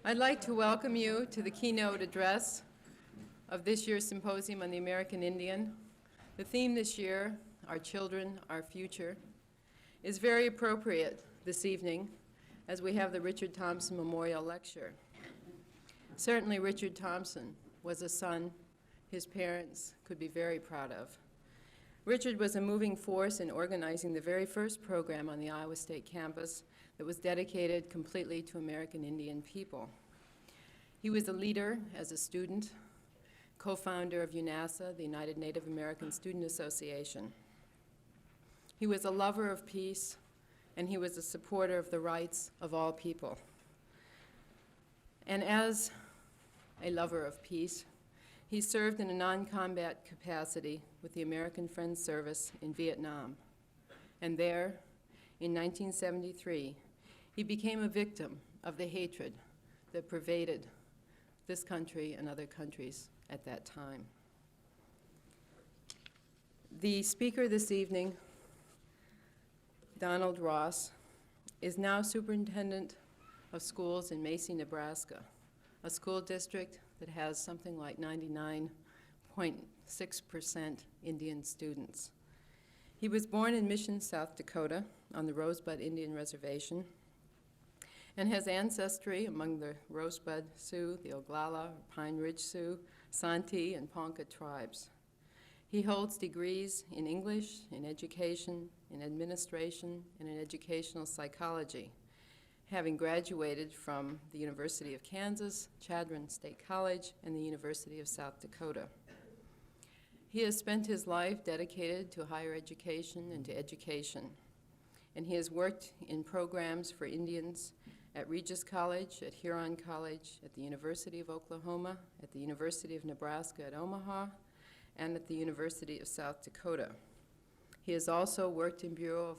I'd like to welcome you to the keynote address of this year's Symposium on the American Indian. The theme this year, Our Children, Our Future, is very appropriate this evening as we have the Richard Thompson Memorial Lecture. Certainly Richard Thompson was a son his parents could be very proud of. Richard was a moving force in organizing the very first program on the Iowa State campus that was dedicated completely to American Indian people. He was a leader as a student, co-founder of UNASA, the United Native American Student Association. He was a lover of peace, and he was a supporter of the rights of all people. And as a lover of peace, he served in a non-combat capacity with the American Friends Service in Vietnam. And there, in 1973, he became a victim of the hatred that pervaded this country and other countries at that time. The speaker this evening, Donald Ross, is now superintendent of schools in Macy, Nebraska, a school district that has something like 99.6% Indian students. He was born in Mission, South Dakota, on the Rosebud Indian Reservation, and has ancestry among the Rosebud Sioux, the Oglala, Pine Ridge Sioux, Santee, and Ponca tribes. He holds degrees in English, in education, in administration, and in educational psychology, having graduated from the University of Kansas, Chadron State College, and the University of South Dakota. He has spent his life dedicated to higher education and to education, and he has worked in programs for Indians at Regis College, at Huron College, at the University of Oklahoma, at the University of Nebraska at Omaha, and at the University of South Dakota. He has also worked in Bureau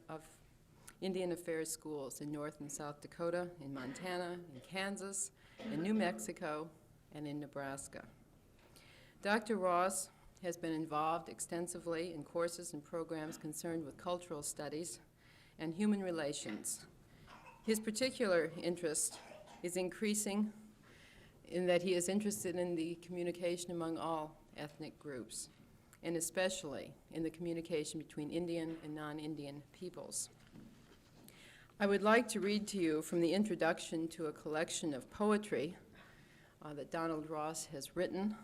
of Indian Affairs schools in North and South Dakota, in Montana, in Kansas, in New Mexico, and in Nebraska. Dr. Ross has been involved extensively in courses and programs concerned with cultural studies and human relations. His particular interest is increasing in that he is interested in the communication among all ethnic groups, and especially in the communication between Indian and non-Indian peoples. I would like to read to you from the introduction to a collection of poetry that Donald Ross has written.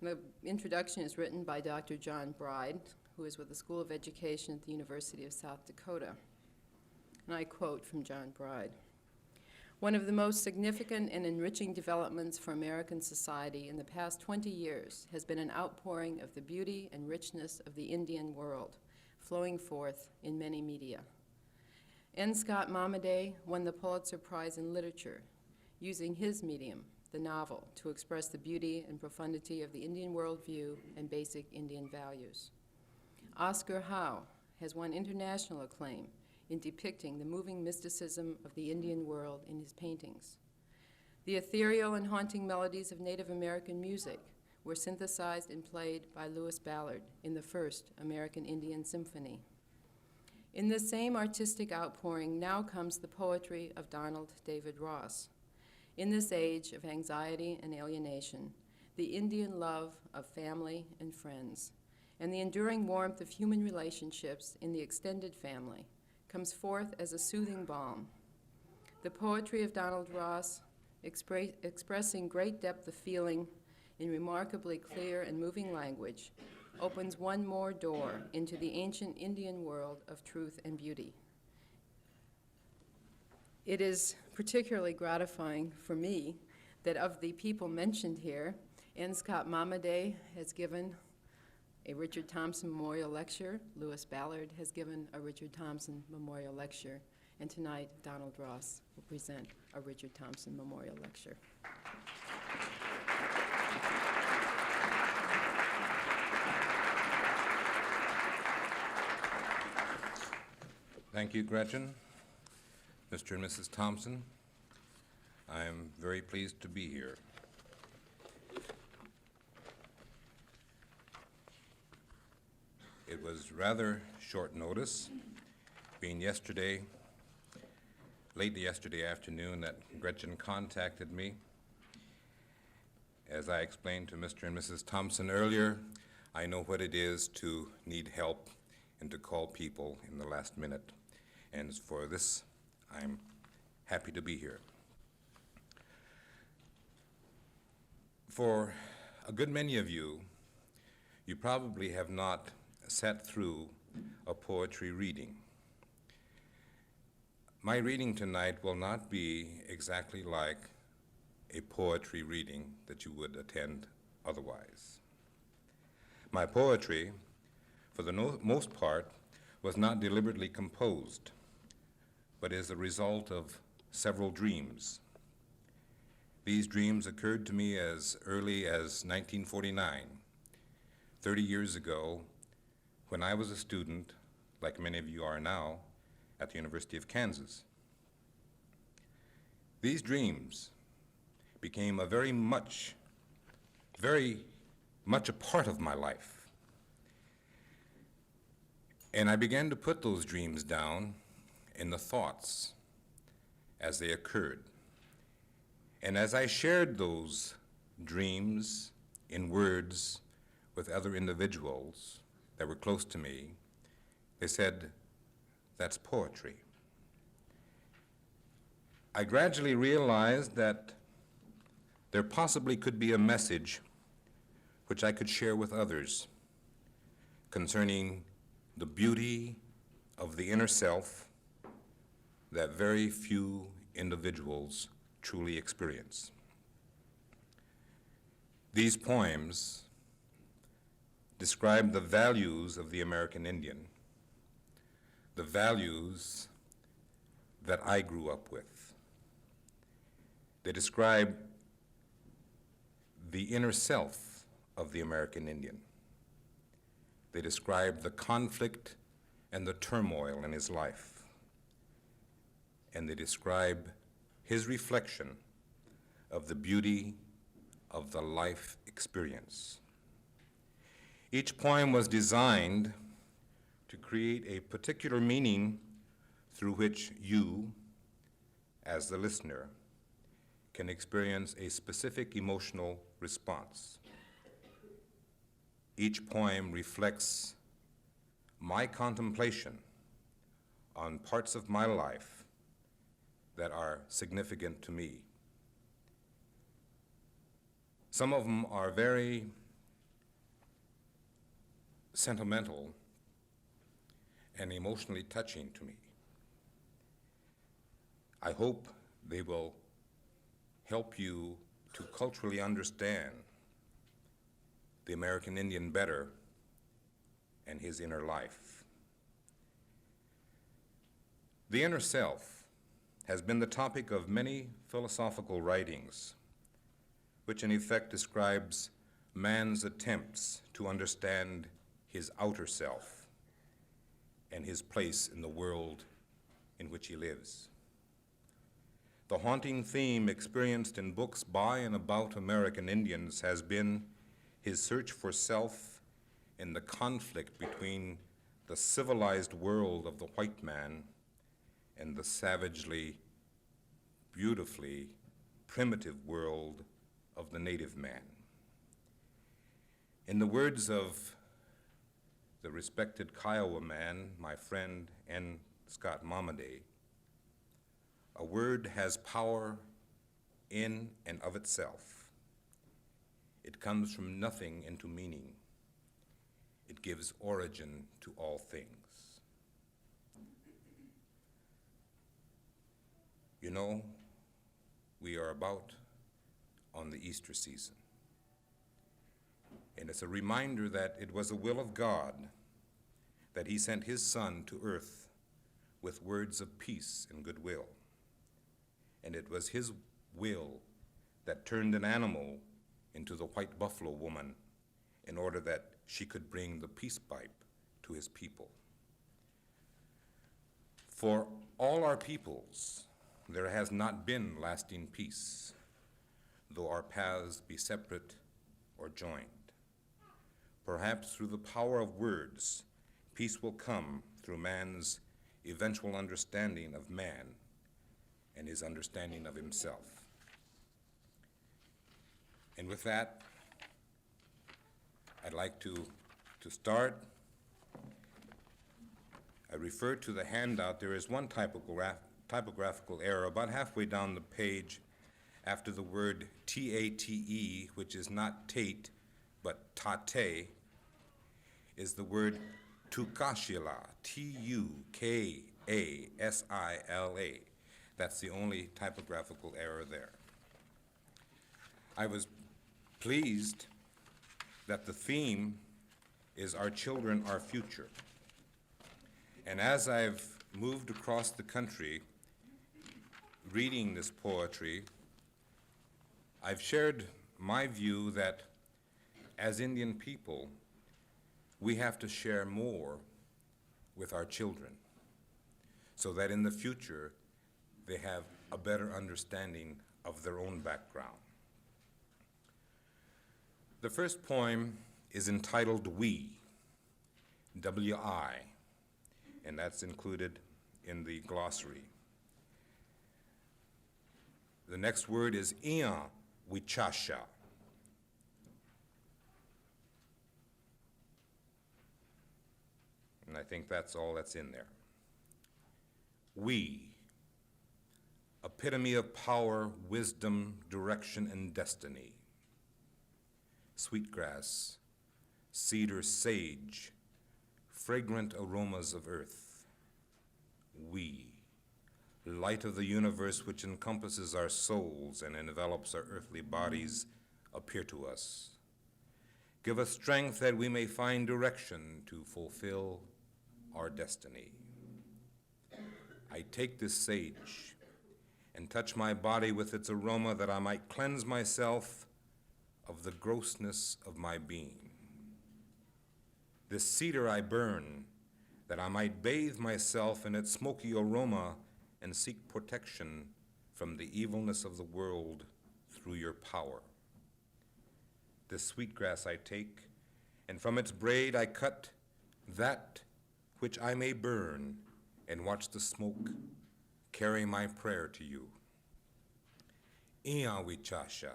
And the introduction is written by Dr. John Bride, who is with the School of Education at the University of South Dakota. And I quote from John Bride: "One of the most significant and enriching developments for American society in the past 20 years has been an outpouring of the beauty and richness of the Indian world, flowing forth in many media. N. Scott Momaday won the Pulitzer Prize in Literature, using his medium, the novel, to express the beauty and profundity of the Indian worldview and basic Indian values. Oscar Howe has won international acclaim in depicting the moving mysticism of the Indian world in his paintings. The ethereal and haunting melodies of Native American music were synthesized and played by Lewis Ballard in the first American Indian Symphony. In this same artistic outpouring now comes the poetry of Donald David Ross. In this age of anxiety and alienation, the Indian love of family and friends, and the enduring warmth of human relationships in the extended family comes forth as a soothing balm. The poetry of Donald Ross, expressing great depth of feeling in remarkably clear and moving language, opens one more door into the ancient Indian world of truth and beauty. It is particularly gratifying for me that of the people mentioned here, N. Scott Momaday has given a Richard Thompson Memorial Lecture, Lewis Ballard has given a Richard Thompson Memorial Lecture, and tonight Donald Ross will present a Richard Thompson Memorial Lecture. Thank you, Gretchen. Mr. and Mrs. Thompson, I am very pleased to be here. It was rather short notice, being yesterday late yesterday afternoon that Gretchen contacted me. As I explained to Mr. and Mrs. Thompson earlier, I know what it is to need help and to call people in the last minute. And for this, I'm happy to be here. For a good many of you, you probably have not sat through a poetry reading. My reading tonight will not be exactly like a poetry reading that you would attend otherwise. My poetry, for the most part, was not deliberately composed, but is a result of several dreams. These dreams occurred to me as early as 1949, 30 years ago, when I was a student, like many of you are now, at the University of Kansas. These dreams became very much a part of my life. And I began to put those dreams down in the thoughts as they occurred. And as I shared those dreams in words with other individuals that were close to me, they said, "That's poetry." I gradually realized that there possibly could be a message which I could share with others concerning the beauty of the inner self that very few individuals truly experience. These poems describe the values of the American Indian, the values that I grew up with. They describe the inner self of the American Indian. They describe the conflict and the turmoil in his life. And they describe his reflection of the beauty of the life experience. Each poem was designed to create a particular meaning through which you, as the listener, can experience a specific emotional response. Each poem reflects my contemplation on parts of my life that are significant to me. Some of them are very sentimental and emotionally touching to me. I hope they will help you to culturally understand the American Indian better and his inner life. The inner self has been the topic of many philosophical writings, which in effect describes man's attempts to understand his outer self and his place in the world in which he lives. The haunting theme experienced in books by and about American Indians has been his search for self in the conflict between the civilized world of the white man and the savagely, beautifully primitive world of the native man. In the words of the respected Kiowa man, my friend N. Scott Momaday, a word has power in and of itself. It comes from nothing into meaning. It gives origin to all things. You know, we are about on the Easter season. And it's a reminder that it was the will of God that he sent his Son to earth with words of peace and goodwill. And it was his will that turned an animal into the white buffalo woman in order that she could bring the peace pipe to his people. For all our peoples, there has not been lasting peace, though our paths be separate or joined. Perhaps through the power of words, peace will come through man's eventual understanding of man and his understanding of himself. And with that, I'd like to start. I refer to the handout. There is one typographical error about halfway down the page after the word T-A-T-E, which is not Tate, but tate, is the word Tukashila, T-U-K-A-S-I-L-A. That's the only typographical error there. I was pleased that the theme is Our Children, Our Future. And as I've moved across the country reading this poetry, I've shared my view that as Indian people, we have to share more with our children so that in the future they have a better understanding of their own background. The first poem is entitled We, W-I, and that's included in the glossary. The next word is Ia Wichasha. And I think that's all that's in there. We, epitome of power, wisdom, direction, and destiny. Sweetgrass, cedar, sage, fragrant aromas of earth. We, light of the universe which encompasses our souls and envelops our earthly bodies, appear to us. Give us strength that we may find direction to fulfill our destiny. I take this sage and touch my body with its aroma that I might cleanse myself of the grossness of my being. This cedar I burn that I might bathe myself in its smoky aroma and seek protection from the evilness of the world through your power. This sweetgrass I take, and from its braid I cut that which I may burn and watch the smoke carry my prayer to you. Ia Wichasha,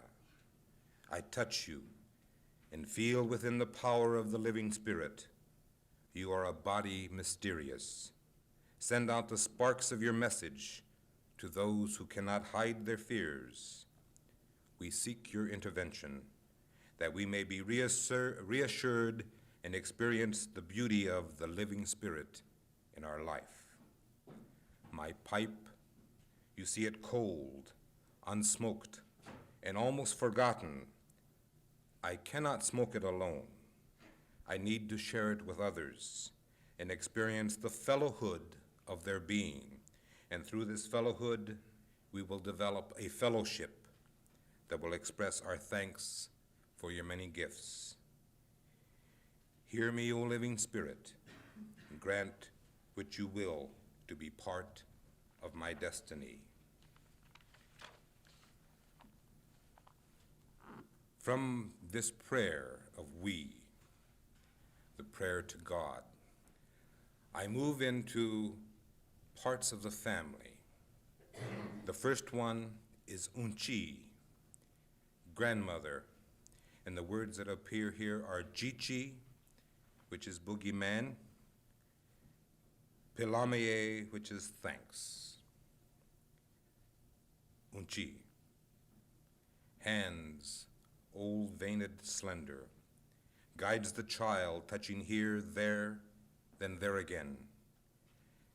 I touch you and feel within the power of the living spirit. You are a body mysterious. Send out the sparks of your message to those who cannot hide their fears. We seek your intervention that we may be reassured and experience the beauty of the living spirit in our life. My pipe, you see it cold, unsmoked, and almost forgotten. I cannot smoke it alone. I need to share it with others and experience the fellowhood of their being. And through this fellowhood, we will develop a fellowship that will express our thanks for your many gifts. Hear me, O living spirit, and grant which you will to be part of my destiny. From this prayer of we, the prayer to God, I move into parts of the family. The first one is Unchi, grandmother, and the words that appear here are Jichi, which is boogeyman, Pilamie, which is thanks. Unchi, hands, old, veined, slender, guides the child, touching here, there, then there again.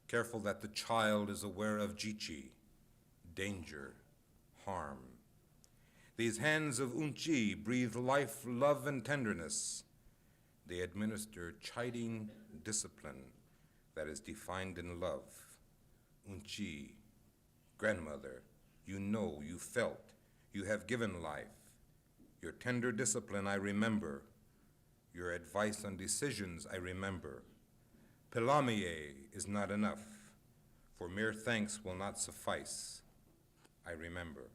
Careful that the child is aware of Jichi, danger, harm. These hands of Unchi breathe life, love, and tenderness. They administer chiding discipline that is defined in love. Unchi, grandmother, you know, you felt, you have given life. Your tender discipline I remember. Your advice on decisions I remember. Pilamie is not enough, for mere thanks will not suffice. I remember.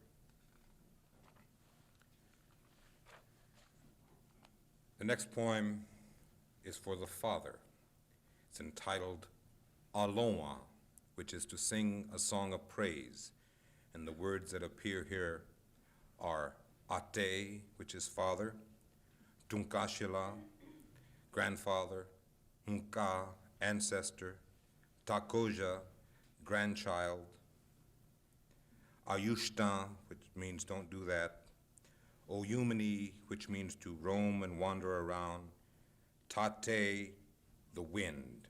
The next poem is for the father. It's entitled Aloha, which is to sing a song of praise. and the words that appear here are ate, which is father, tunkashila, grandfather, nka, ancestor, takoja, grandchild, ayushtan, which means don't do that, oyumani, which means to roam and wander around, tate, the wind,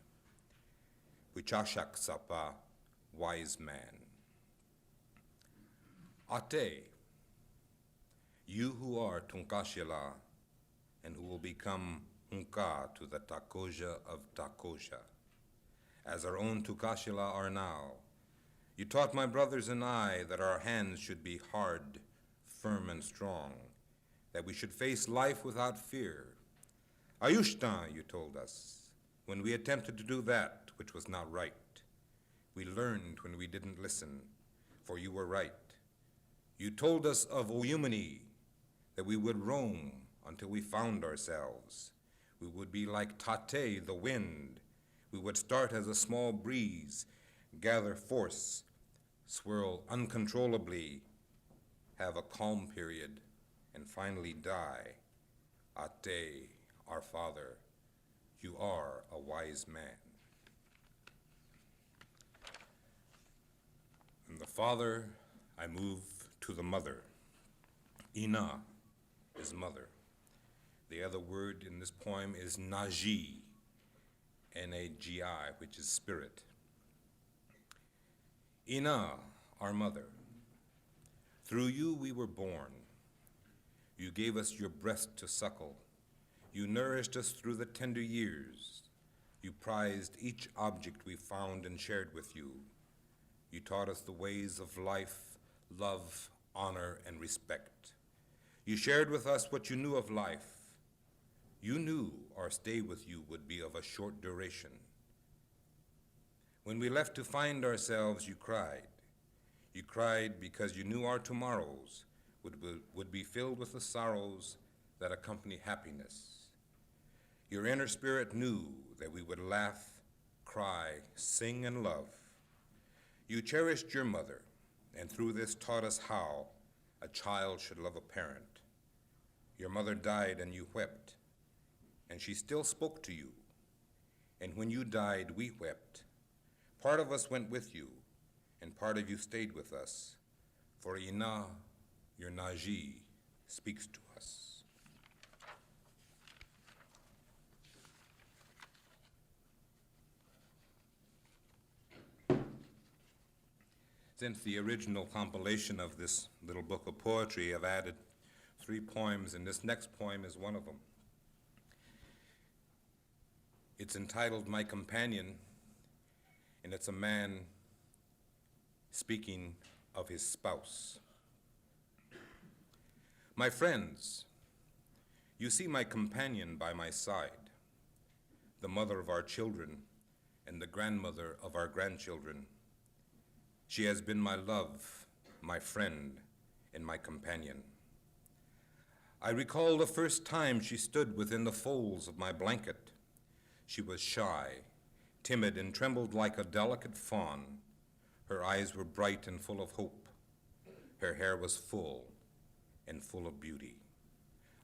wichashak sapa, wise man. Ate, you who are tunkashila and who will become unka to the takoja of takoja, as our own tukashila are now. You taught my brothers and I that our hands should be hard, firm, and strong, that we should face life without fear. Ayushtan, you told us, when we attempted to do that which was not right. We learned when we didn't listen, for you were right. You told us of Oyumani, that we would roam until we found ourselves. We would be like Tate, the wind. We would start as a small breeze, gather force, swirl uncontrollably, have a calm period, and finally die. Ate, our father, you are a wise man. From the father, I move to the mother. Ina is mother. The other word in this poem is Nagi, N-A-G-I, which is spirit. Ina, our mother, through you we were born. You gave us your breast to suckle. You nourished us through the tender years. You prized each object we found and shared with you. You taught us the ways of life, love, honor, and respect. You shared with us what you knew of life. You knew our stay with you would be of a short duration. When we left to find ourselves, you cried. You cried because you knew our tomorrows would be filled with the sorrows that accompany happiness. Your inner spirit knew that we would laugh, cry, sing, and love. You cherished your mother, and through this taught us how a child should love a parent. Your mother died and you wept, and she still spoke to you. And when you died, we wept. Part of us went with you, and part of you stayed with us. For Ina, your Naji, speaks to us. Since the original compilation of this little book of poetry, I've added 3 poems, and this next poem is one of them. It's entitled My Companion, and it's a man speaking of his spouse. My friends, you see my companion by my side, the mother of our children and the grandmother of our grandchildren. She has been my love, my friend, and my companion. I recall the first time she stood within the folds of my blanket. She was shy, timid, and trembled like a delicate fawn. Her eyes were bright and full of hope. Her hair was full and full of beauty.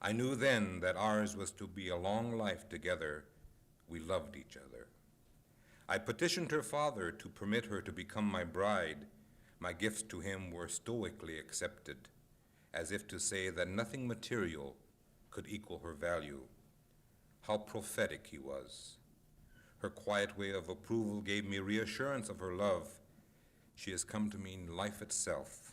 I knew then that ours was to be a long life together. We loved each other. I petitioned her father to permit her to become my bride. My gifts to him were stoically accepted, as if to say that nothing material could equal her value. How prophetic he was. Her quiet way of approval gave me reassurance of her love. She has come to mean life itself.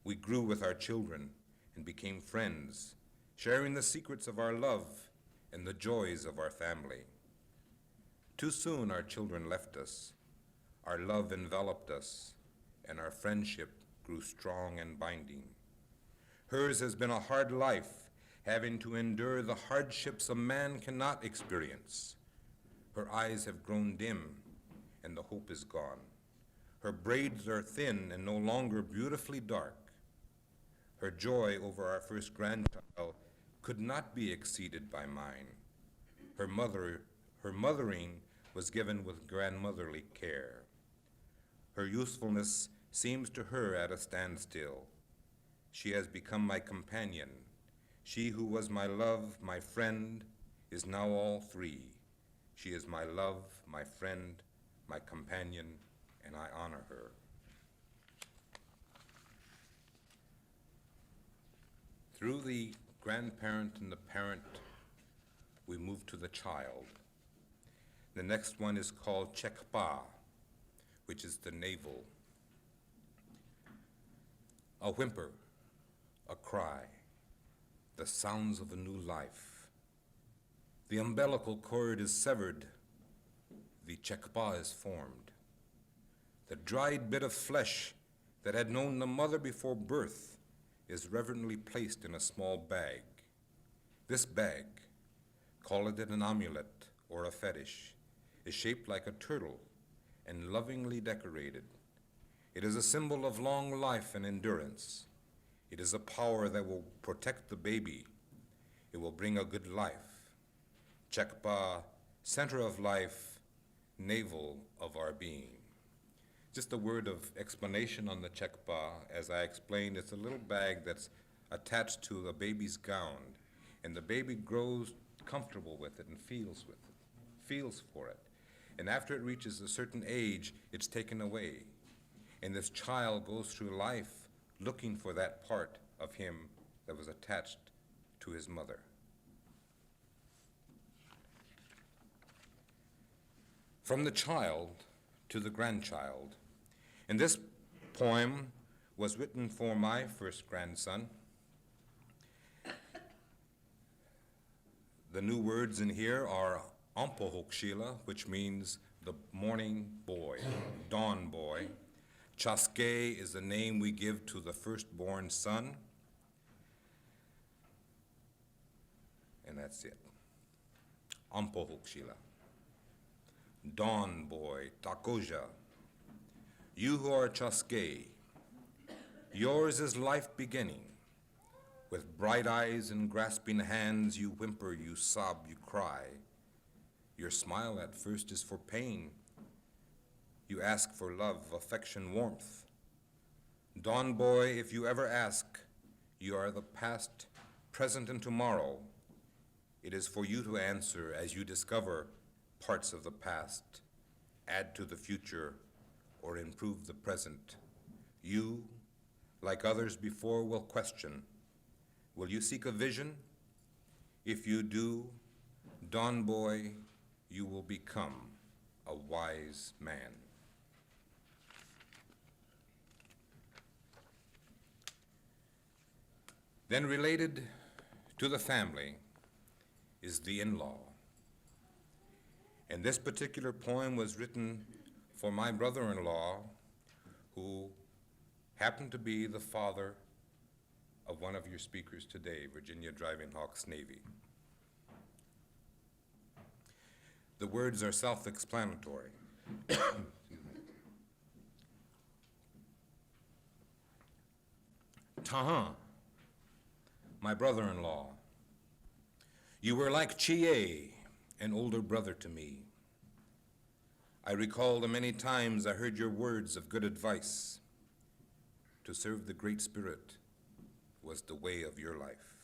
We grew with our children and became friends, sharing the secrets of our love and the joys of our family. Too soon our children left us. Our love enveloped us, and our friendship grew strong and binding. Hers has been a hard life, having to endure the hardships a man cannot experience. Her eyes have grown dim, and the hope is gone. Her braids are thin and no longer beautifully dark. Her joy over our first grandchild could not be exceeded by mine. Her mothering was given with grandmotherly care. Her usefulness seems to her at a standstill. She has become my companion. She who was my love, my friend, is now all three. She is my love, my friend, my companion, and I honor her. Through the grandparent and the parent, we move to the child. The next one is called Chekpa, which is the navel. A whimper, a cry, the sounds of a new life. The umbilical cord is severed, the Chekpa is formed. The dried bit of flesh that had known the mother before birth is reverently placed in a small bag. This bag, call it an amulet or a fetish, is shaped like a turtle and lovingly decorated. It is a symbol of long life and endurance. It is a power that will protect the baby. It will bring a good life. Chekpa, center of life, navel of our being. Just a word of explanation on the Chekpa. As I explained, it's a little bag that's attached to a baby's gown, and the baby grows comfortable with it and feels with it, feels for it. And after it reaches a certain age, it's taken away. And this child goes through life looking for that part of him that was attached to his mother. From the child to the grandchild. And this poem was written for my first grandson. The new words in here are Ampohokshila, which means the morning boy, dawn boy. Chaske is the name we give to the firstborn son. And that's it. Ampohokshila. Dawn boy, Takoja. You who are Chaske, yours is life beginning. With bright eyes and grasping hands, you whimper, you sob, you cry. Your smile at first is for pain. You ask for love, affection, warmth. Dawn boy, if you ever ask, you are the past, present, and tomorrow. It is for you to answer as you discover parts of the past, add to the future, or improve the present. You, like others before, will question. Will you seek a vision? If you do, dawn boy, you will become a wise man. Then related to the family is the in-law. And this particular poem was written for my brother-in-law, who happened to be the father of one of your speakers today, Virginia Driving Hawks Navy. The words are self-explanatory. Tahan, my brother-in-law, you were like Chie, an older brother to me. I recall the many times I heard your words of good advice. To serve the Great Spirit was the way of your life.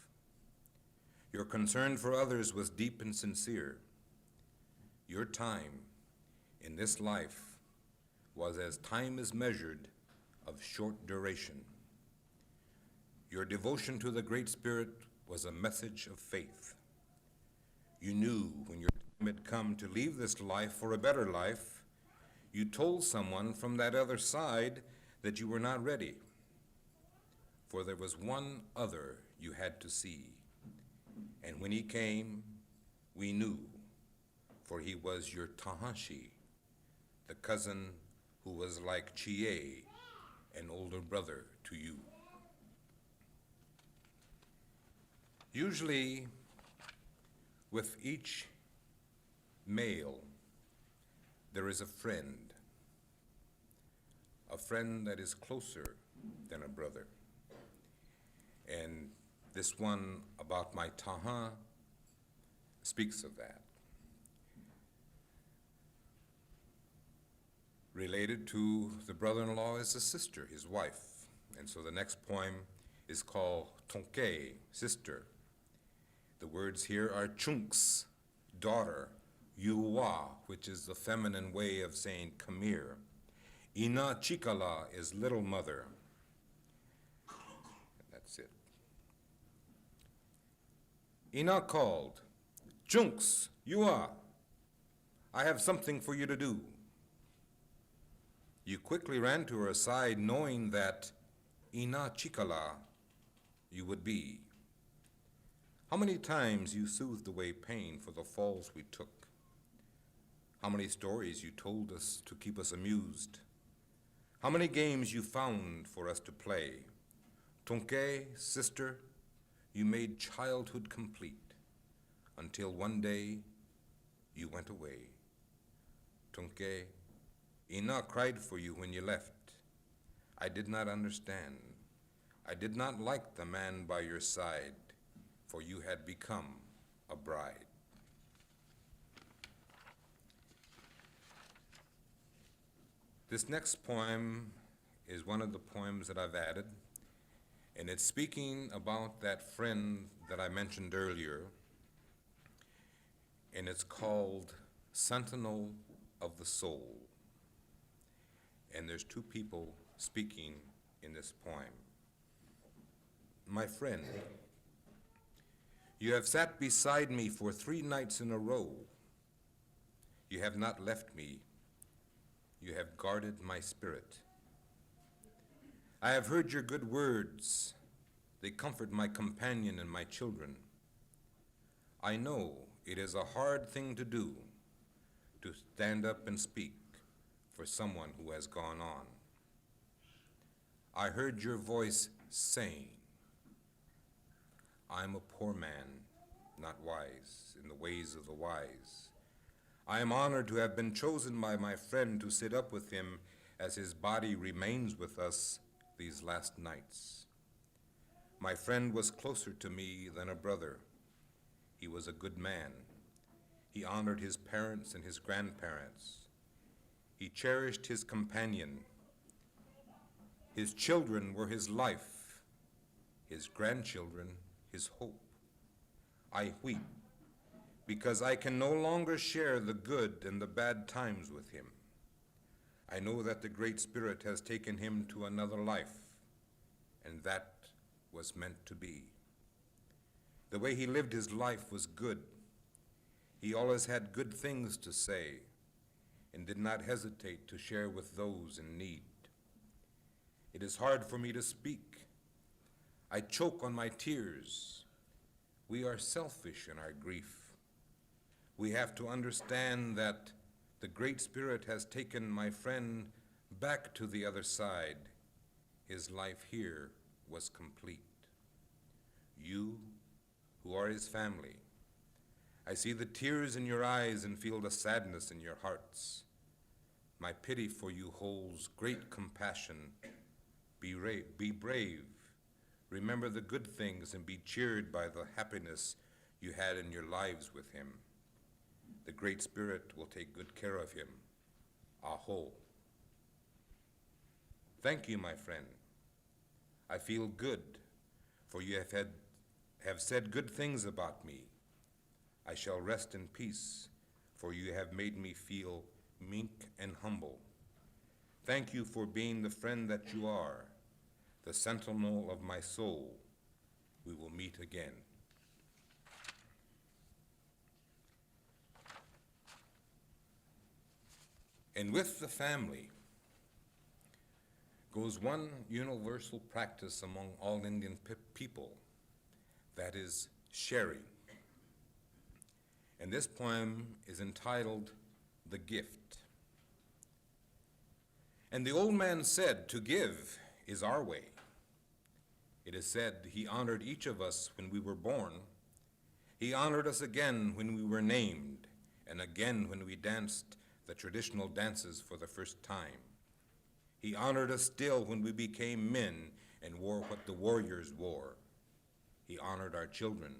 Your concern for others was deep and sincere. Your time in this life was as time is measured of short duration. Your devotion to the Great Spirit was a message of faith. You knew when your time had come to leave this life for a better life. You told someone from that other side that you were not ready, for there was one other you had to see. And when he came, we knew, for he was your Tahanshi, the cousin who was like Chie, an older brother to you. Usually, with each male, there is a friend that is closer than a brother. And this one about my Tahan speaks of that. Related to the brother-in-law is the sister, his wife. And so the next poem is called Tonke, sister. The words here are chunks, daughter, yuwa, which is the feminine way of saying come here. Ina chikala is little mother. That's it. Ina called, chunks, yuwa, I have something for you to do. You quickly ran to her side, knowing that Ina chikala you would be. How many times you soothed away pain for the falls we took. How many stories you told us to keep us amused. How many games you found for us to play. Tonke, sister, you made childhood complete until one day you went away. Tonke, Ina cried for you when you left. I did not understand. I did not like the man by your side, for you had become a bride. This next poem is one of the poems that I've added, and it's speaking about that friend that I mentioned earlier, and it's called Sentinel of the Soul. And there's two people speaking in this poem. My friend, you have sat beside me for 3 nights in a row. You have not left me. You have guarded my spirit. I have heard your good words. They comfort my companion and my children. I know it is a hard thing to do, to stand up and speak for someone who has gone on. I heard your voice saying, I am a poor man, not wise in the ways of the wise. I am honored to have been chosen by my friend to sit up with him as his body remains with us these last nights. My friend was closer to me than a brother. He was a good man. He honored his parents and his grandparents. He cherished his companion. His children were his life, his grandchildren his hope. I weep because I can no longer share the good and the bad times with him. I know that the Great Spirit has taken him to another life, and that was meant to be. The way he lived his life was good. He always had good things to say and did not hesitate to share with those in need. It is hard for me to speak. I choke on my tears. We are selfish in our grief. We have to understand that the Great Spirit has taken my friend back to the other side. His life here was complete. You, who are his family, I see the tears in your eyes and feel the sadness in your hearts. My pity for you holds great compassion. Be brave. Remember the good things and be cheered by the happiness you had in your lives with him. The Great Spirit will take good care of him. Aho. Thank you, my friend. I feel good, for you have said good things about me. I shall rest in peace, for you have made me feel meek and humble. Thank you for being the friend that you are, the sentinel of my soul. We will meet again. And with the family goes one universal practice among all Indian people, that is sharing. And this poem is entitled, The Gift. And the old man said, to give is our way. It is said he honored each of us when we were born. He honored us again when we were named, and again when we danced the traditional dances for the first time. He honored us still when we became men and wore what the warriors wore. He honored our children.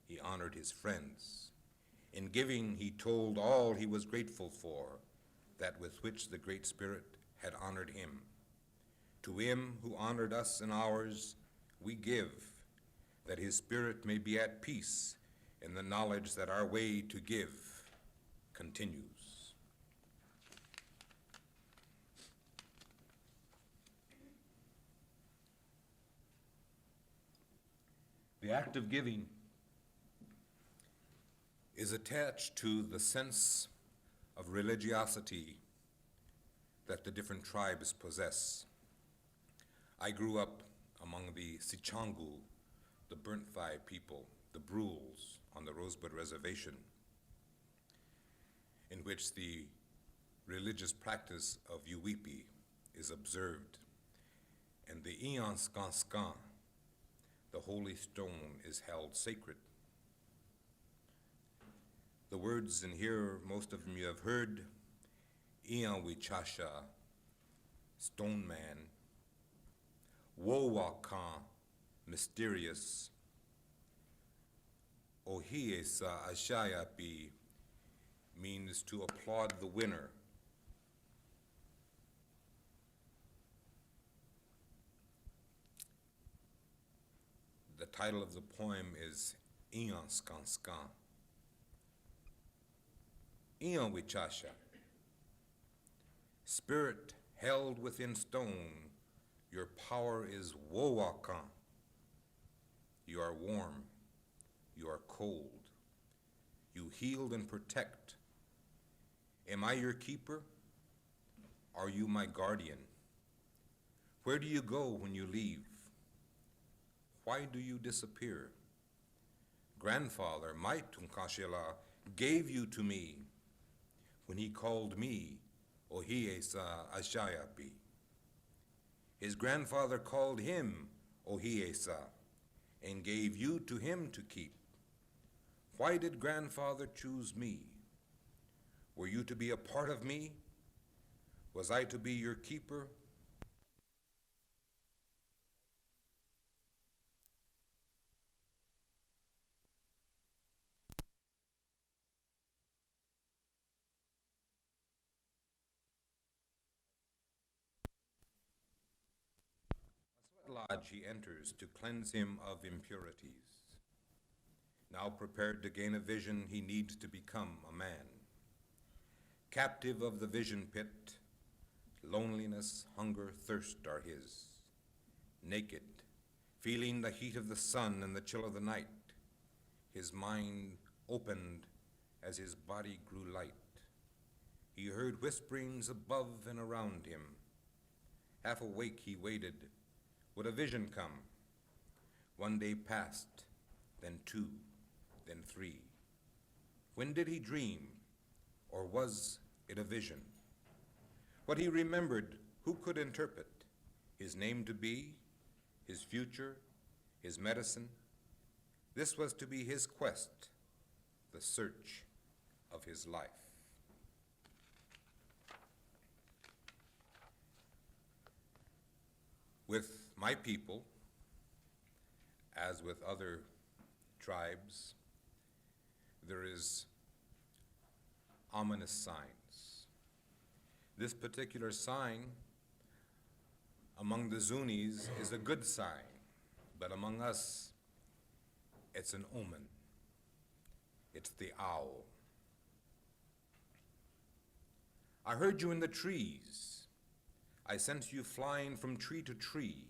He honored his friends. In giving, he told all he was grateful for, that with which the Great Spirit had honored him. To him who honored us in ours, we give, that his spirit may be at peace in the knowledge that our way to give continues. The act of giving is attached to the sense of religiosity that the different tribes possess. I grew up among the Sichangu, the Burnt Thigh people, the Brules on the Rosebud Reservation, in which the religious practice of Yuwipi is observed, and the Iyanskan, the holy stone, is held sacred. The words in here, most of them you have heard: Iyanwichasha, stone man; Wowakan, mysterious; Ohiesa Ashayapi, means to applaud the winner. The title of the poem is Iyanskan. Iyanwichasha, spirit held within stone, your power is Wowakan. You are warm, you are cold, you heal and protect. Am I your keeper? Are you my guardian? Where do you go when you leave? Why do you disappear? Grandfather, my Tunkashila, gave you to me when he called me Ohiesa Ashayapi. His grandfather called him Ohiesa and gave you to him to keep. Why did grandfather choose me? Were you to be a part of me? Was I to be your keeper? Lodge he enters to cleanse him of impurities. Now prepared to gain a vision, he needs to become a man. Captive of the vision pit, loneliness, hunger, thirst are his. Naked, feeling the heat of the sun and the chill of the night, his mind opened as his body grew light. He heard whisperings above and around him. Half awake he waited. Would a vision come? One day passed, then two, then three. When did he dream, or was it a vision? What he remembered, who could interpret? His name to be, his future, his medicine? This was to be his quest, the search of his life. With my people, as with other tribes, there is ominous signs. This particular sign among the Zunis is a good sign, but among us, it's an omen. It's the owl. I heard you in the trees. I sensed you flying from tree to tree.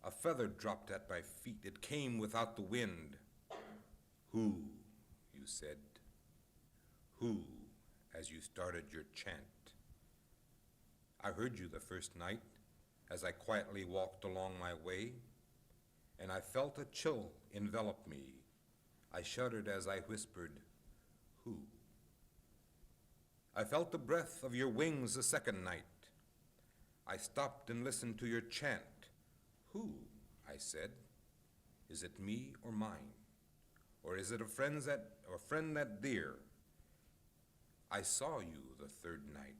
A feather dropped at my feet. It came without the wind. Who, you said. Who, as you started your chant. I heard you the first night as I quietly walked along my way, and I felt a chill envelop me. I shuddered as I whispered, who? I felt the breath of your wings the second night. I stopped and listened to your chant. Who? I said. Is it me or mine? Or is it a friend that dear? I saw you the third night,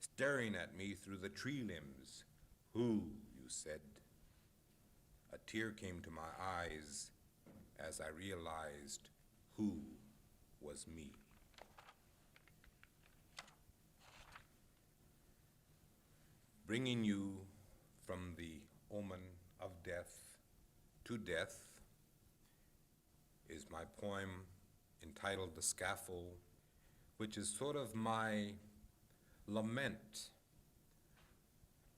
staring at me through the tree limbs. Who? You said. A tear came to my eyes as I realized who was me. bringing you from the omen of death to death is my poem entitled The Scaffold, which is sort of my lament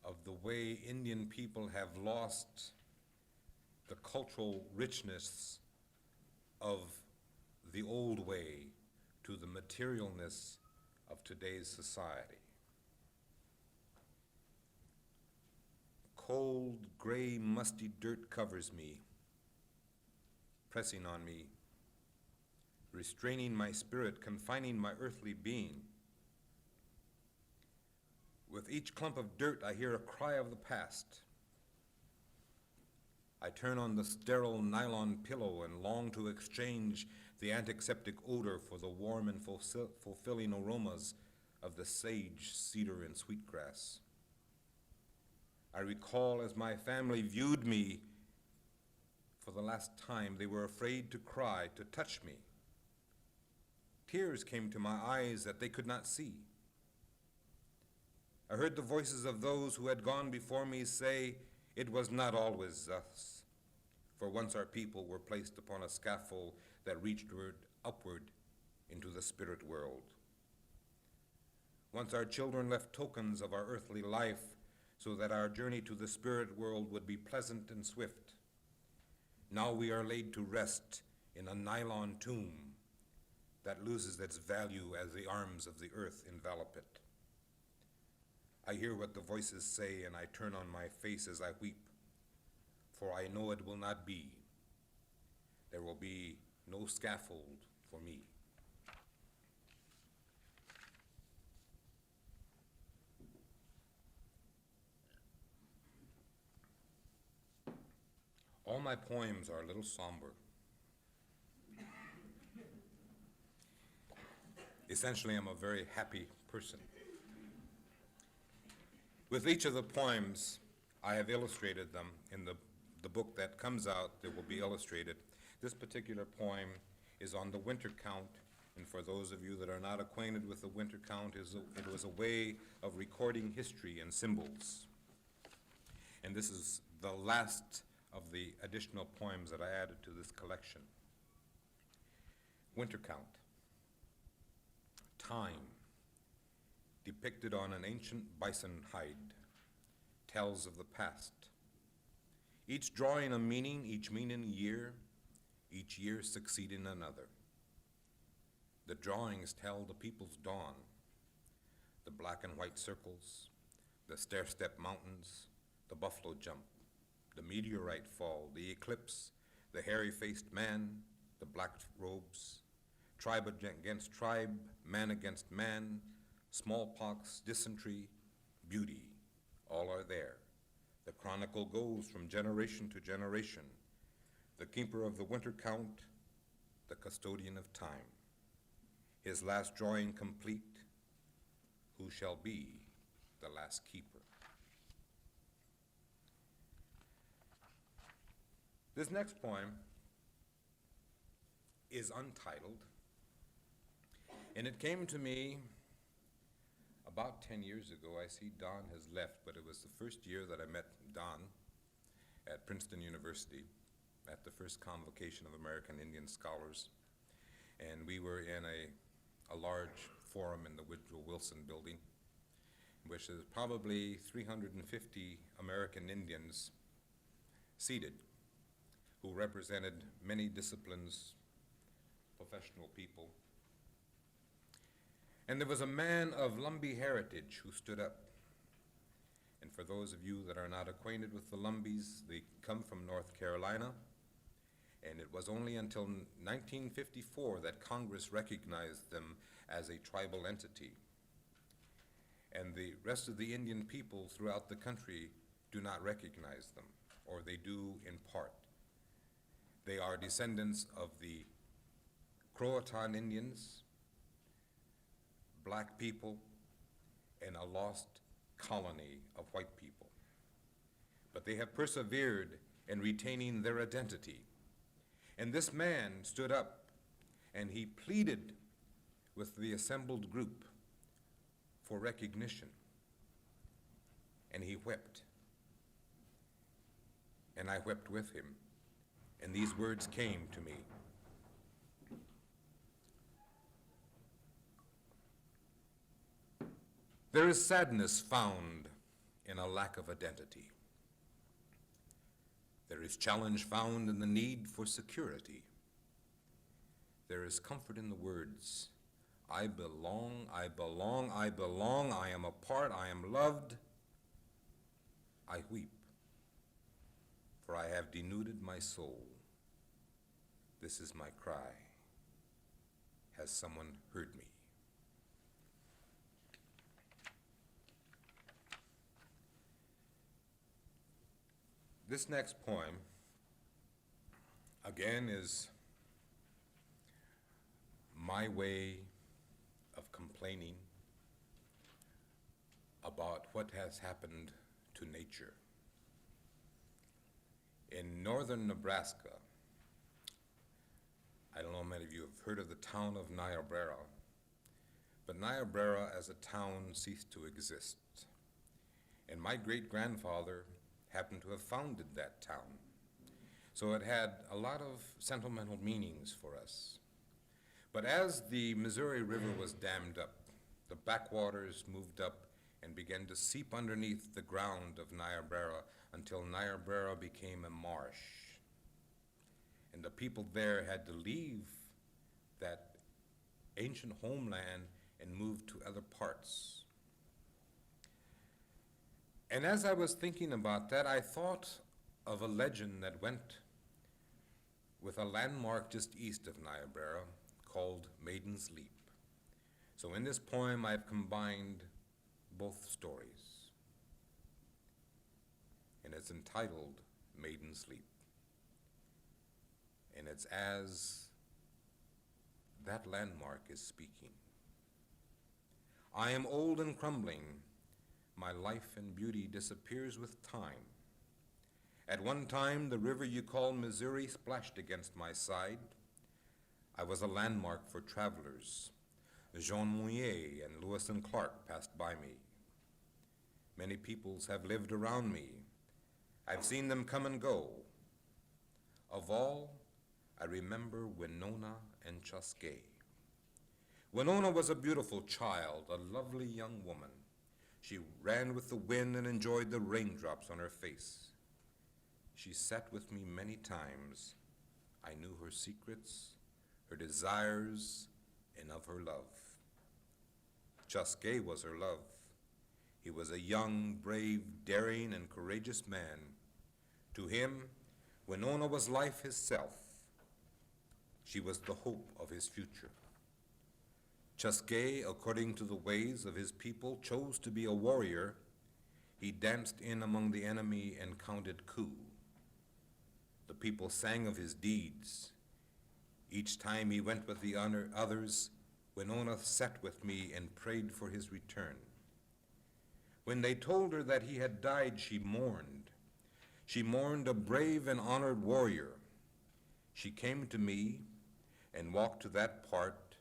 of the way Indian people have lost the cultural richness of the old way to the materialness of today's society. Cold, gray, musty dirt covers me, pressing on me, restraining my spirit, confining my earthly being. With each clump of dirt, I hear a cry of the past. I turn on the sterile nylon pillow and long to exchange the antiseptic odor for the warm and fulfilling aromas of the sage, cedar, and sweetgrass. I recall as my family viewed me for the last time, they were afraid to cry, to touch me. Tears came to my eyes that they could not see. I heard the voices of those who had gone before me say, "It was not always thus." For once our people were placed upon a scaffold that reached upward into the spirit world. Once our children left tokens of our earthly life so that our journey to the spirit world would be pleasant and swift. Now we are laid to rest in a nylon tomb that loses its value as the arms of the earth envelop it. I hear what the voices say, and I turn on my face as I weep, for I know it will not be. There will be no scaffold for me. All my poems are a little somber. Essentially, I'm a very happy person. With each of the poems, I have illustrated them. In the book that comes out, that will be illustrated. This particular poem is on the winter count, and for those of you that are not acquainted with the winter count, it was a way of recording history and symbols. And this is the last of the additional poems that I added to this collection. Winter count. Time, depicted on an ancient bison hide, tells of the past. Each drawing a meaning, each meaning a year, each year succeeding another. The drawings tell the people's dawn, the black and white circles, the stair-step mountains, the buffalo jump, the meteorite fall, the eclipse, the hairy-faced man, the black robes, tribe against tribe, man against man, smallpox, dysentery, beauty, all are there. The chronicle goes from generation to generation. The keeper of the winter count, the custodian of time. His last drawing complete, who shall be the last keeper? This next poem is untitled, and it came to me about 10 years ago. I see Don has left, but it was the first year that I met Don at Princeton University at the first convocation of American Indian Scholars. And we were in a large forum in the Woodrow Wilson building, which is probably 350 American Indians seated, who represented many disciplines, professional people. And there was a man of Lumbee heritage who stood up. And for those of you that are not acquainted with the Lumbees, they come from North Carolina. And it was only until 1954 that Congress recognized them as a tribal entity. And the rest of the Indian people throughout the country do not recognize them, or they do in part. They are descendants of the Croatan Indians, black people, and a lost colony of white people. But they have persevered in retaining their identity. And this man stood up and he pleaded with the assembled group for recognition. and he wept. And I wept with him, and these words came to me. There is sadness found in a lack of identity. There is challenge found in the need for security. There is comfort in the words, I belong, I belong, I belong, I am a part, I am loved. I weep, for I have denuded my soul. This is my cry. Has someone heard me? This next poem, again, is my way of complaining about what has happened to nature. In northern Nebraska, I don't know how many of you have heard of the town of Niobrara, but Niobrara as a town ceased to exist. And my great-grandfather happened to have founded that town. So it had a lot of sentimental meanings for us. But as the Missouri River was dammed up, the backwaters moved up and began to seep underneath the ground of Niobrara until Niobrara became a marsh. And the people there had to leave that ancient homeland and move to other parts. And as I was thinking about that, I thought of a legend that went with a landmark just east of Niobrara called Maiden's Leap. So in this poem, I've combined both stories. And it's entitled Maiden's Leap. And it's as that landmark is speaking. I am old and crumbling. My life and beauty disappears with time. At one time, the river you call Missouri splashed against my side. I was a landmark for travelers. Jean Mouillet and Lewis and Clark passed by me. Many peoples have lived around me. I've seen them come and go. Of all, I remember Winona and Chusquet. Winona was a beautiful child, a lovely young woman. She ran with the wind and enjoyed the raindrops on her face. She sat with me many times. I knew her secrets, her desires, and of her love. Chusquet was her love. He was a young, brave, daring, and courageous man. To him, Winona was life itself. She was the hope of his future. Chusquet, according to the ways of his people, chose to be a warrior. He danced in among the enemy and counted coup. The people sang of his deeds. Each time he went with the others, Winona sat with me and prayed for his return. When they told her that he had died, she mourned. She mourned a brave and honored warrior. She came to me and walked to that part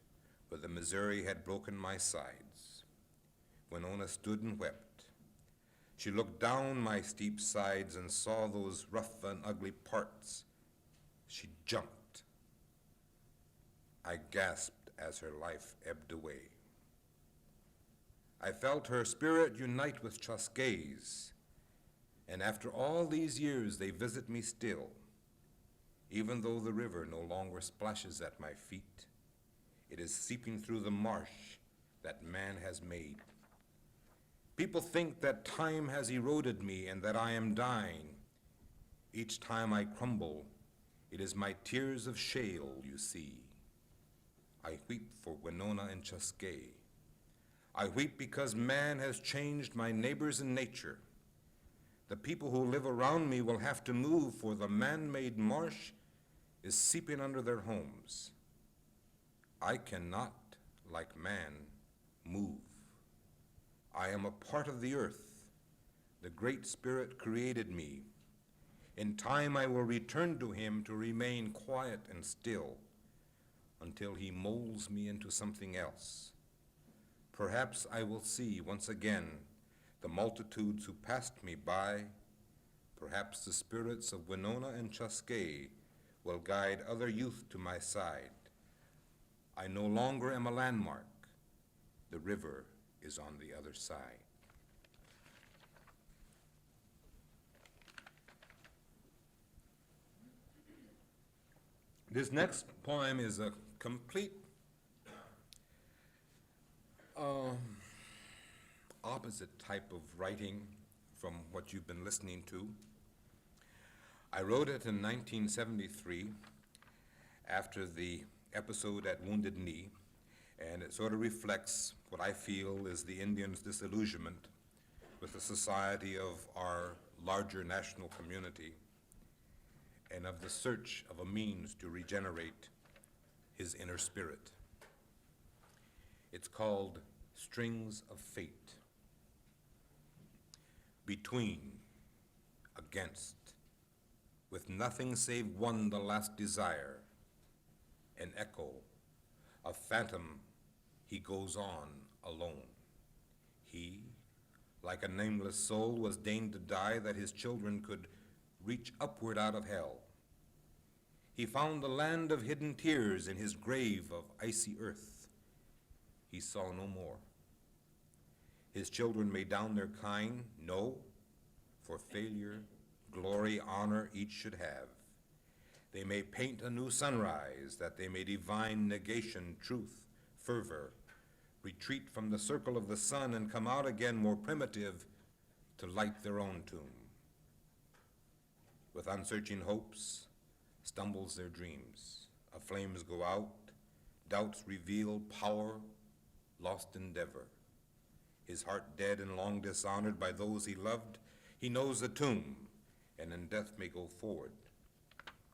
where the Missouri had broken my sides. Winona stood and wept. She looked down my steep sides and saw those rough and ugly parts. She jumped. I gasped as her life ebbed away. I felt her spirit unite with Chusquet's, and after all these years they visit me still, even though the river no longer splashes at my feet. It is seeping through the marsh that man has made. People think that time has eroded me and that I am dying. Each time I crumble, it is my tears of shale you see. I weep for Winona and Chusquet. I weep because man has changed my neighbors and nature. The people who live around me will have to move, for the man-made marsh is seeping under their homes. I cannot, like man, move. I am a part of the earth. The Great Spirit created me. In time I will return to him to remain quiet and still until he molds me into something else. Perhaps I will see once again the multitudes who passed me by, perhaps the spirits of Winona and Chusquet will guide other youth to my side. I no longer am a landmark. The river is on the other side. This next poem is a complete opposite type of writing from what you've been listening to. I wrote it in 1973 after the episode at Wounded Knee, and it sort of reflects what I feel is the Indians' disillusionment with the society of our larger national community and of the search of a means to regenerate his inner spirit. It's called Strings of Fate. Between, against, with nothing save one the last desire, an echo, a phantom, he goes on alone. He, like a nameless soul, was deigned to die that his children could reach upward out of hell. He found the land of hidden tears in his grave of icy earth. He saw no more. His children may down their kind, no, for failure, glory, honor each should have. They may paint a new sunrise, that they may divine negation, truth, fervor, retreat from the circle of the sun and come out again more primitive to light their own tomb. With unsearching hopes, stumbles their dreams. Flames go out, doubts reveal power, lost endeavor. His heart dead and long dishonored by those he loved, he knows the tomb, and in death may go forward.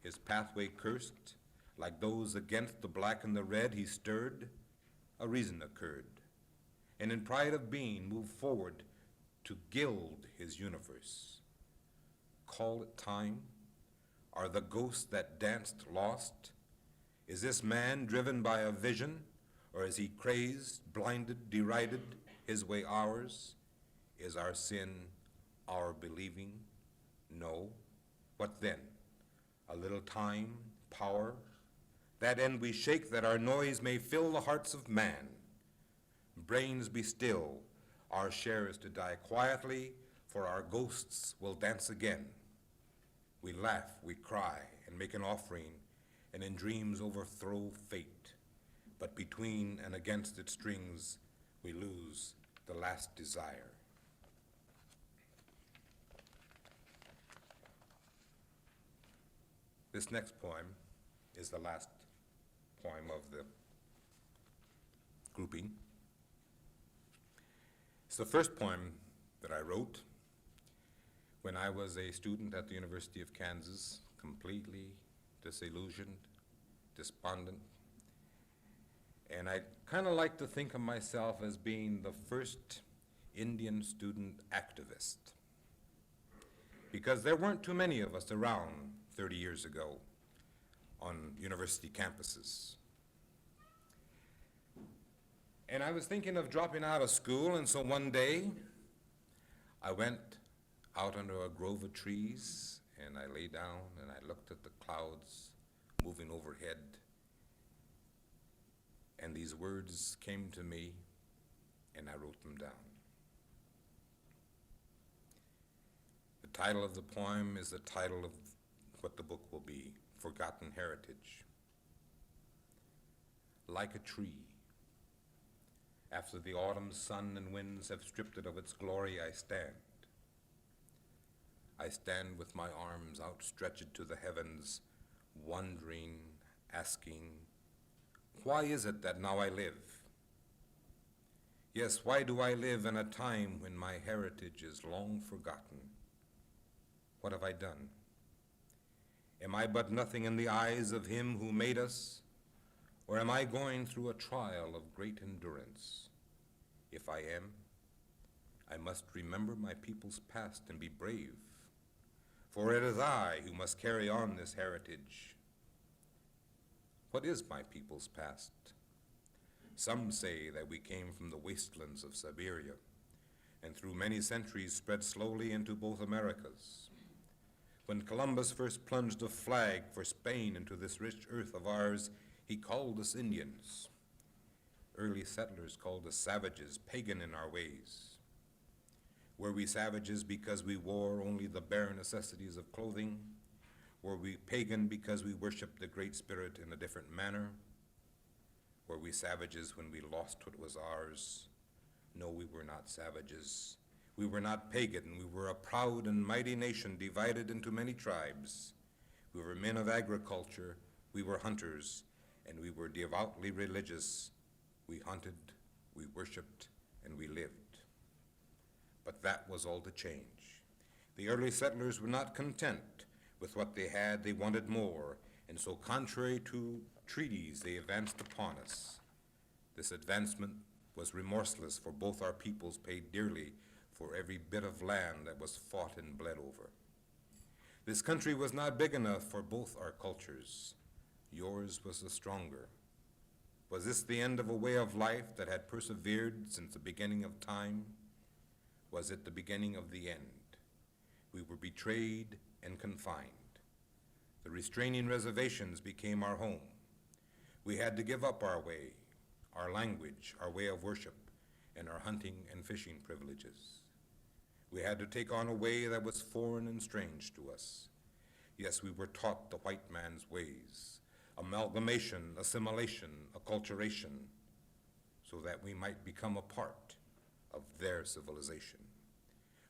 His pathway cursed, like those against the black and the red he stirred, a reason occurred, and in pride of being moved forward to gild his universe. Call it time? Are the ghosts that danced lost? Is this man driven by a vision, or is he crazed, blinded, derided, his way ours? Is our sin our believing? No. What then? A little time, power? That end we shake, that our noise may fill the hearts of man. Brains be still, our share is to die quietly, for our ghosts will dance again. We laugh, we cry, and make an offering, and in dreams overthrow fate. But between and against its strings, we lose the last desire. This next poem is the last poem of the grouping. It's the first poem that I wrote when I was a student at the University of Kansas, completely disillusioned, despondent. And I kind of like to think of myself as being the first Indian student activist, because there weren't too many of us around 30 years ago on university campuses. And I was thinking of dropping out of school, and so one day I went out under a grove of trees, and I lay down and I looked at the clouds moving overhead, and these words came to me, and I wrote them down. The title of the poem is the title of what the book will be, Forgotten Heritage. Like a tree, after the autumn sun and winds have stripped it of its glory, I stand. I stand with my arms outstretched to the heavens, wondering, asking, why is it that now I live? Yes, why do I live in a time when my heritage is long forgotten? What have I done? Am I but nothing in the eyes of him who made us? Or am I going through a trial of great endurance? If I am, I must remember my people's past and be brave, for it is I who must carry on this heritage. What is my people's past? Some say that we came from the wastelands of Siberia, and through many centuries spread slowly into both Americas. When Columbus first plunged a flag for Spain into this rich earth of ours, he called us Indians. Early settlers called us savages, pagan in our ways. Were we savages because we wore only the bare necessities of clothing? Were we pagan because we worshiped the Great Spirit in a different manner? Were we savages when we lost what was ours? No, we were not savages. We were not pagan. We were a proud and mighty nation divided into many tribes. We were men of agriculture. We were hunters, and we were devoutly religious. We hunted, we worshiped, and we lived. But that was all to change. The early settlers were not content with what they had. They wanted more, and so contrary to treaties, they advanced upon us. This advancement was remorseless, for both our peoples paid dearly for every bit of land that was fought and bled over. This country was not big enough for both our cultures. Yours was the stronger. Was this the end of a way of life that had persevered since the beginning of time? Was it the beginning of the end? We were betrayed and confined. The restraining reservations became our home. We had to give up our way, our language, our way of worship, and our hunting and fishing privileges. We had to take on a way that was foreign and strange to us. Yes, we were taught the white man's ways, amalgamation, assimilation, acculturation, so that we might become a part of their civilization.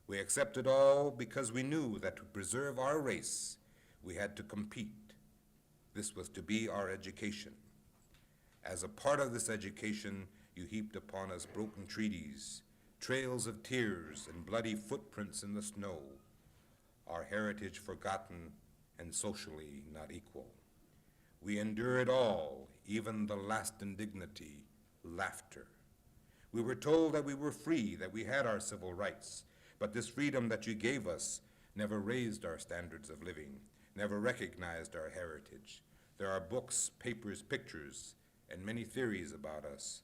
We accepted all because we knew that to preserve our race, we had to compete. This was to be our education. As a part of this education, you heaped upon us broken treaties, trails of tears, and bloody footprints in the snow, our heritage forgotten and socially not equal. We endured all, even the last indignity, laughter. We were told that we were free, that we had our civil rights, but this freedom that you gave us never raised our standards of living, never recognized our heritage. There are books, papers, pictures, and many theories about us,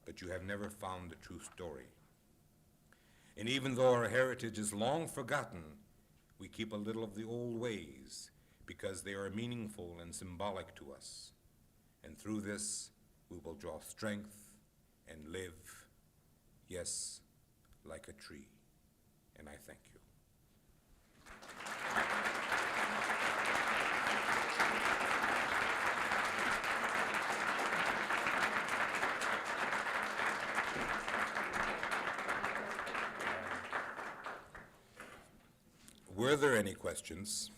but you have never found the true story. And even though our heritage is long forgotten, we keep a little of the old ways because they are meaningful and symbolic to us. And through this, we will draw strength and live, yes, like a tree. And I thank you. Were there any questions?